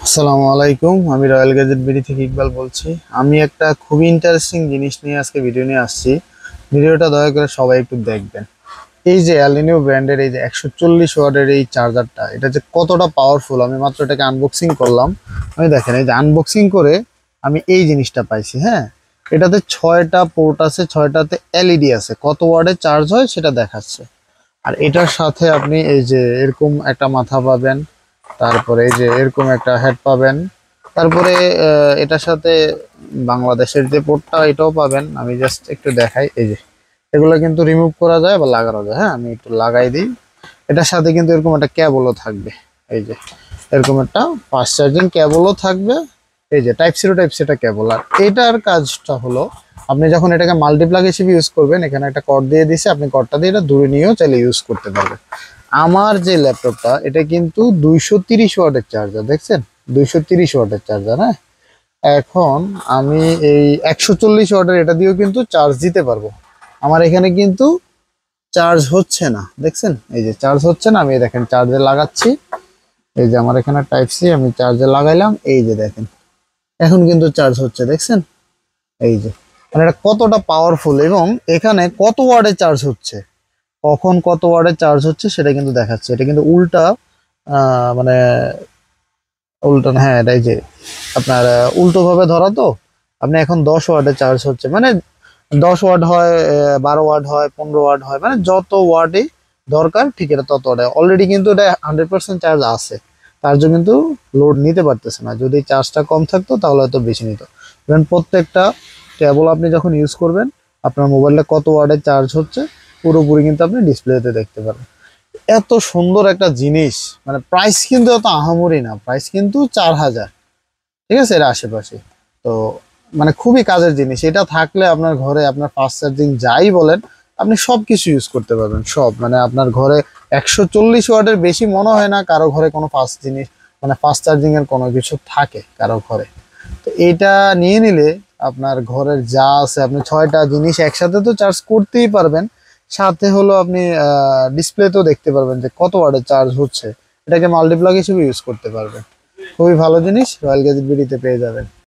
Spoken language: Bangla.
আসসালামু আলাইকুম, আমি রয়্যাল গ্যাজেট বিডি থেকে ইকবাল বলছি। আমি একটা খুবই ইন্টারেস্টিং জিনিস নিয়ে আজকে ভিডিও নিয়ে আসছি। ভিডিওটা দয়া করে সবাই একটু দেখবেন। এই যে অ্যালিনিও ব্র্যান্ডের এই যে 140 ওয়াটের এই চার্জারটা, এটা যে কতটা পাওয়ারফুল আমি মাত্র এটাকে আনবক্সিং করলাম। আমি দেখেন এই যে আনবক্সিং করে আমি এই জিনিসটা পাইছি। হ্যাঁ, এটাতে 6টা পোর্ট আছে, 6টাতে এলইডি আছে, কত ওয়াটে চার্জ হয় সেটা দেখাচ্ছে। আর এটার সাথে আপনি এই যে এরকম একটা মাথা পাবেন, তারপরে এই যে এরকম একটা হেড পাবেন, তারপরে এটার সাথে বাংলাদেশের যে পোর্টটা এটাও পাবেন। আমি জাস্ট একটু দেখাই, এই যে এগুলো কিন্তু রিমুভ করা যায় বা লাগানো যায়। হ্যাঁ, আমি একটু লাগাই দিই। এটার সাথে কিন্তু এরকম একটা কেবলও থাকবে, এই যে এরকম একটা ফাস্ট চার্জিং কেবলও থাকবে। এই যে টাইপ সি একটা কেবল। আর এটার কাজটা হলো, আপনি যখন এটাকে মাল্টিপ্লাগ হিসেবে ইউজ করবেন, এখানে একটা কর্ড দিয়ে দিছে, আপনি কর্ডটা দিয়ে এটা দূরে নিয়েও চাইলে ইউজ করতে পারবেন। আমার যে ল্যাপটপটা, এটা কিন্তু 230 ওয়াটের চার্জার, দেখছেন 230 ওয়াটের চার্জার। হ্যাঁ, এখন আমি এই 140 ওয়াটের এটা দিয়েও কিন্তু চার্জ দিতে পারবো। আমার এখানে কিন্তু চার্জ হচ্ছে না, দেখছেন এই যে চার্জ হচ্ছে না। আমি দেখেন চার্জে লাগাচ্ছি, এই যে আমার এখানে টাইপ সি, আমি চার্জে লাগাইলাম, এই যে দেখেন এখন কিন্তু চার্জ হচ্ছে, দেখছেন এই যে। মানে এটা কতটা পাওয়ারফুল এবং এখানে কত ওয়াটে চার্জ হচ্ছে, কখন কত ওয়াটে চার্জ হচ্ছে সেটা কিন্তু দেখাচ্ছে। এটা কিন্তু উল্টা মানে উল্টো না, হ্যাঁ এটা এই যে আপনার উল্টো ভাবে ধরা তো। আপনি এখন 10 ওয়াটে চার্জ হচ্ছে, মানে 10 ওয়াট হয়, 12 ওয়াট হয়, 15 ওয়াট হয়, মানে যত ওয়াটই দরকার ঠিক এটা তত ওয়াটে অলরেডি কিন্তু এটা 100% চার্জ আছে। তার জন্য কিন্তু লোড নিতে পারতেছে না। যদি চার্জটা কম থাকতো তাহলে হয়তো বেশি নিত। ইভেন প্রত্যেকটা কেবল আপনি যখন ইউজ করবেন, আপনার মোবাইলটা কত ওয়াটে চার্জ হচ্ছে পুরোপুরি কিন্তু আপনি ডিসপ্লেতে দেখতে পারবেন। এত সুন্দর একটা জিনিস, মানে প্রাইস কিন্তু এত আহামরি না, প্রাইস কিন্তু 4000, ঠিক আছে, এর আশেপাশে। তো মানে খুবই কাজের জিনিস। এটা থাকলে আপনার ঘরে আপনার ফাস্ট চার্জিং যাই বলেন, আপনি সব কিছু ইউজ করতে পারবেন, সব। মানে আপনার ঘরে 140 ওয়াটের বেশি মনে হয় না কারো ঘরে কোনো ফাস্ট জিনিস, মানে ফাস্ট চার্জিং এর কোনো কিছু থাকে কারো ঘরে। তো এটা নিয়ে নিলে আপনার ঘরের যা আছে, আপনি 6টা জিনিস একসাথে তো চার্জ করতেই পারবেন। সাথে হলো আপনি ডিসপ্লেতেও দেখতে পারবেন যে কত ওয়াটে চার্জ হচ্ছে। এটাকে মাল্টিপ্লাগ হিসেবে ইউজ করতে পারবেন। খুবই ভালো জিনিস, রয়্যাল গ্যাজেট বিডিতে পেয়ে যাবেন।